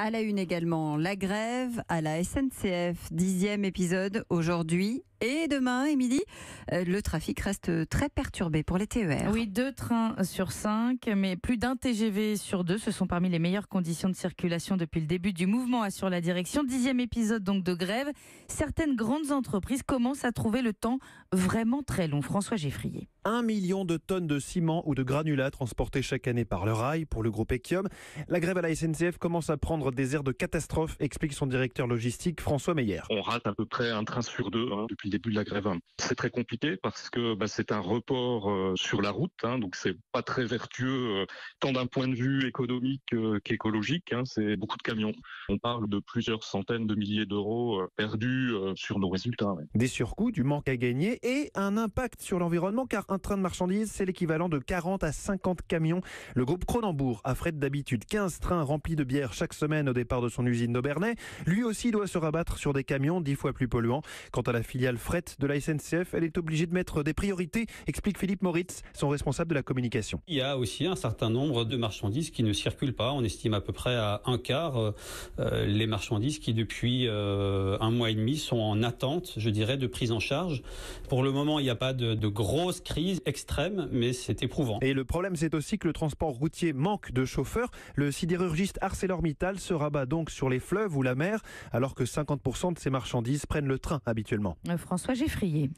À la une également, la grève à la SNCF, 10e épisode aujourd'hui. Et demain, Émilie, le trafic reste très perturbé pour les TER. Oui, 2 trains sur 5, mais plus d'un TGV sur 2. Ce sont parmi les meilleures conditions de circulation depuis le début du mouvement, assure la direction. 10e épisode donc de grève. Certaines grandes entreprises commencent à trouver le temps vraiment très long. François Geffrier. 1 million de tonnes de ciment ou de granulats transportés chaque année par le rail pour le groupe Ekiom. La grève à la SNCF commence à prendre des airs de catastrophe, explique son directeur logistique François Meyer. On rate à peu près un train sur 2 depuis le début de la grève. C'est très compliqué parce que c'est un report sur la route, donc c'est pas très vertueux tant d'un point de vue économique qu'écologique. C'est beaucoup de camions. On parle de plusieurs centaines de milliers d'euros perdus sur nos résultats. Des surcoûts, du manque à gagner et un impact sur l'environnement car un train de marchandises, c'est l'équivalent de 40 à 50 camions. Le groupe Cronenbourg affrète d'habitude 15 trains remplis de bière chaque semaine au départ de son usine d'Aubernais. Lui aussi doit se rabattre sur des camions 10 fois plus polluants. Quant à la filiale fret de la SNCF, elle est obligée de mettre des priorités, explique Philippe Moritz, son responsable de la communication. Il y a aussi un certain nombre de marchandises qui ne circulent pas. On estime à peu près à un quart les marchandises qui depuis un mois et demi sont en attente, je dirais, de prise en charge. Pour le moment, il n'y a pas de grosse crise extrême, mais c'est éprouvant. Et le problème, c'est aussi que le transport routier manque de chauffeurs. Le sidérurgiste ArcelorMittal se rabat donc sur les fleuves ou la mer, alors que 50% de ses marchandises prennent le train habituellement. François Geffrier.